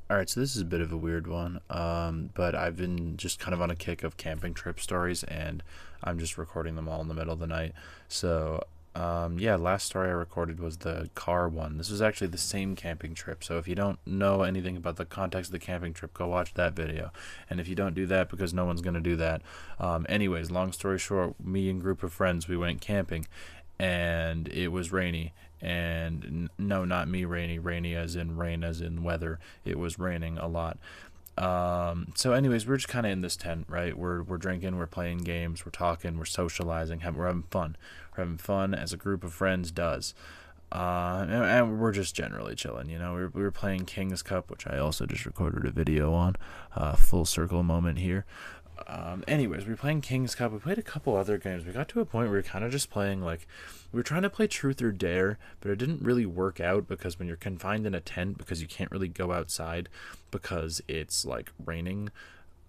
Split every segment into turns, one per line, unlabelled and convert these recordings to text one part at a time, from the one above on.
Alright, so this is a bit of a weird one, but I've been just kind of on a kick of camping trip stories, and I'm just recording them all in the middle of the night. So, yeah, last story I recorded was the car one. This was actually the same camping trip, so if you don't know anything about the context of the camping trip, go watch that video. And if you don't do that, because no one's going to do that. Anyways, long story short, me and a group of friends, we went camping, and it was rainy, and no, not me rainy as in rain as in weather. It was raining a lot. So anyways, we're just kind of in this tent, right? We're drinking, we're playing games, we're talking, we're socializing, we're having fun. We're having fun as a group of friends does. And we're just generally chilling, you know. We were playing King's Cup, which I also just recorded a video on. Full circle moment here. Anyways, we were playing King's Cup. We played a couple other games. We got to a point where we were kind of just playing, like, we were trying to play Truth or Dare, but it didn't really work out because when you're confined in a tent, because you can't really go outside because it's like raining,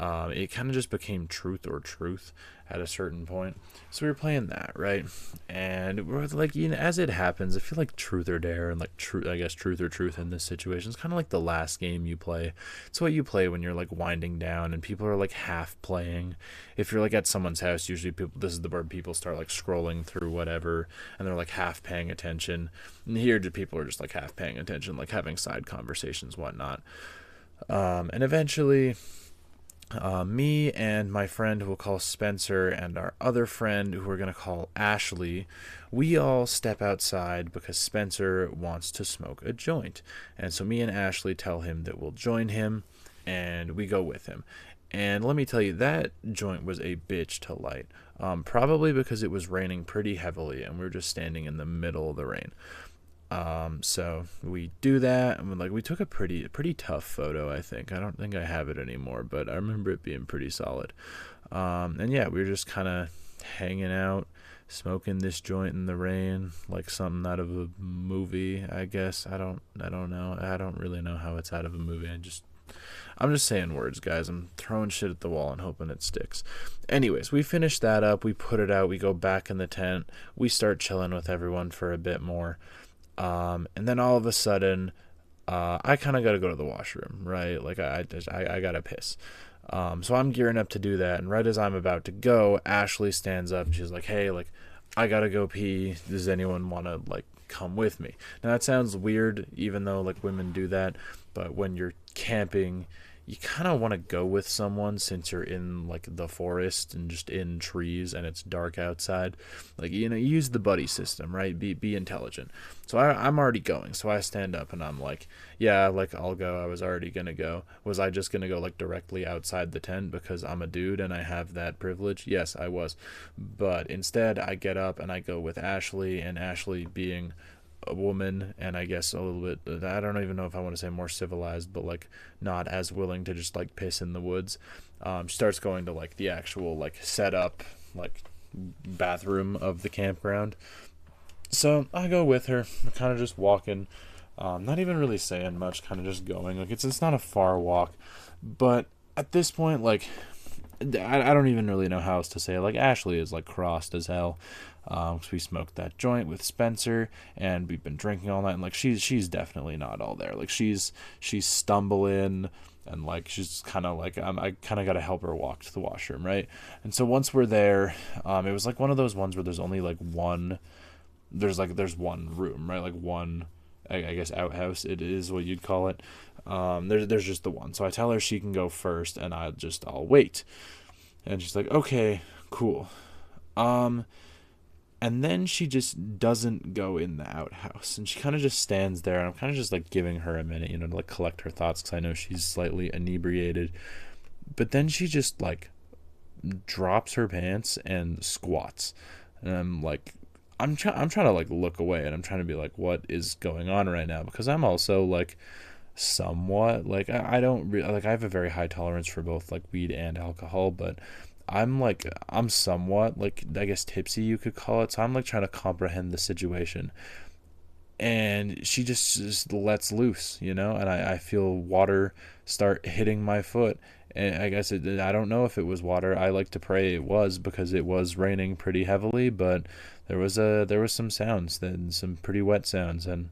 it kind of just became Truth or Truth at a certain point. So we were playing that, right? And we're like, you know, as it happens, I feel like Truth or Dare and like I guess Truth or Truth in this situation is kind of like the last game you play. It's what you play when you're like winding down and people are like half playing. If you're like at someone's house, usually this is the where people start like scrolling through whatever and they're like half paying attention. And here, people are just like half paying attention, like having side conversations, whatnot. And eventually, me and my friend who we'll call Spencer and our other friend who we're going to call Ashley, we all step outside because Spencer wants to smoke a joint. And so me and Ashley tell him that we'll join him and we go with him. And let me tell you, that joint was a bitch to light. Probably because it was raining pretty heavily and we were just standing in the middle of the rain. So we do that, and we took a pretty tough photo. I think I don't think I have it anymore, but I remember it being pretty solid. And yeah, we were just kind of hanging out, smoking this joint in the rain, like something out of a movie. I guess I don't know. I don't really know how it's out of a movie. I'm just saying words, guys. I'm throwing shit at the wall and hoping it sticks. Anyways, we finish that up. We put it out. We go back in the tent. We start chilling with everyone for a bit more. And then all of a sudden, I kind of got to go to the washroom, right? Like I got to piss. So I'm gearing up to do that. And right as I'm about to go, Ashley stands up and she's like, "Hey, like, I got to go pee. Does anyone want to like come with me?" Now that sounds weird, even though like women do that. But when you're camping, you kind of want to go with someone since you're in like the forest and just in trees and it's dark outside. Like, you know, you use the buddy system, right? Be intelligent. So I'm already going. So I stand up and I'm like, yeah, like I'll go. I was already going to go. Was I just going to go like directly outside the tent because I'm a dude and I have that privilege? Yes, I was. But instead I get up and I go with Ashley, and Ashley being a woman and I guess a little bit, I don't even know if I want to say more civilized, but like not as willing to just like piss in the woods, she starts going to like the actual like set up like bathroom of the campground. So I go with her. We're kind of just walking, not even really saying much, kind of just going. Like it's not a far walk, but at this point, like I don't even really know how else to say it. Like Ashley is like crossed as hell, because we smoked that joint with Spencer and we've been drinking all night. And like she's definitely not all there. Like she's stumbling and like she's kind of like I kind of got to help her walk to the washroom, right? And so once we're there, it was like one of those ones where there's only like one. There's one room, right? Like one, I guess outhouse. It is what you'd call it. There's just the one. So I tell her she can go first, and I'll wait. And she's like, okay, cool. And then she just doesn't go in the outhouse, and she kind of just stands there. And I'm kind of just like giving her a minute, you know, to like collect her thoughts because I know she's slightly inebriated. But then she just like drops her pants and squats, and I'm like, I'm trying to like look away, and I'm trying to be like, what is going on right now? Because I'm also like somewhat like I don't like I have a very high tolerance for both like weed and alcohol, but I'm somewhat like I guess tipsy you could call it. So I'm like trying to comprehend the situation, and she just lets loose, you know, and I feel water start hitting my foot. And I guess I don't know if it was water. I like to pray it was because it was raining pretty heavily, but there was some sounds, then some pretty wet sounds, and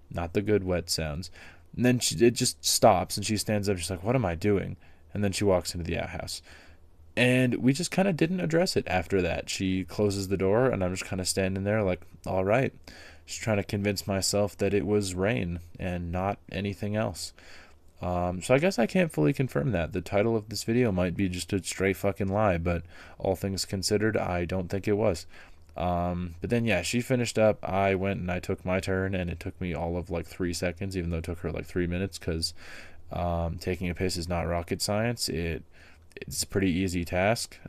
not the good wet sounds. And then it just stops, and she stands up. She's like, "What am I doing?" And then she walks into the outhouse. And we just kind of didn't address it after that. She closes the door, and I'm just kind of standing there like, all right. Just trying to convince myself that it was rain and not anything else. So I guess I can't fully confirm that. The title of this video might be just a straight fucking lie, but all things considered, I don't think it was. But then, yeah, she finished up. I went and I took my turn, and it took me all of like 3 seconds, even though it took her like 3 minutes, because taking a piss is not rocket science. It's a pretty easy task.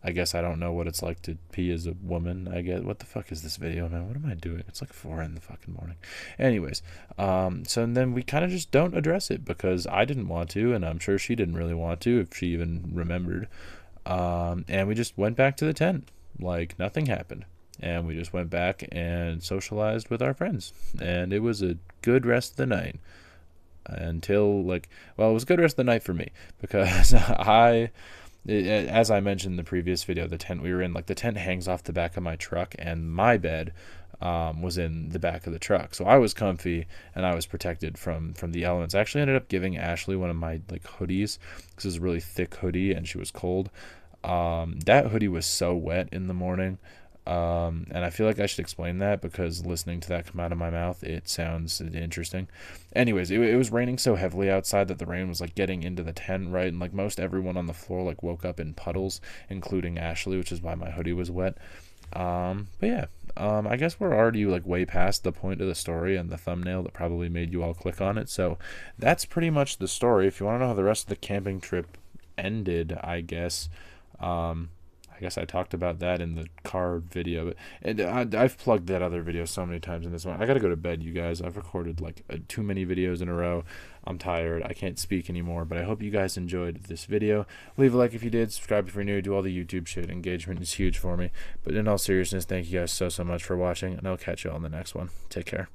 I guess I don't know what it's like to pee as a woman. I guess. What the fuck is this video, man? What am I doing? It's like 4 in the fucking morning. Anyways, so and then we kind of just don't address it because I didn't want to, and I'm sure she didn't really want to if she even remembered. And we just went back to the tent like nothing happened. And we just went back and socialized with our friends. And it was a good rest of the night. Until, like, well, it was a good rest of the night for me because as I mentioned in the previous video, the tent we were in, like, the tent hangs off the back of my truck, and my bed was in the back of the truck, so I was comfy and I was protected from the elements. I actually ended up giving Ashley one of my like hoodies because it was a really thick hoodie and she was cold. That hoodie was so wet in the morning. And I feel like I should explain that because listening to that come out of my mouth, it sounds interesting. Anyways, it was raining so heavily outside that the rain was like getting into the tent, right? And like most everyone on the floor like woke up in puddles, including Ashley, which is why my hoodie was wet. But yeah, I guess we're already like way past the point of the story and the thumbnail that probably made you all click on it. So that's pretty much the story. If you want to know how the rest of the camping trip ended, I guess I talked about that in the car video, and I've plugged that other video so many times in this one. I gotta go to bed, you guys. I've recorded like too many videos in a row. I'm tired. I can't speak anymore, but I hope you guys enjoyed this video. Leave a like if you did. Subscribe if you're new. Do all the YouTube shit. Engagement is huge for me. But in all seriousness, thank you guys so much for watching, and I'll catch you all in the next one. Take care.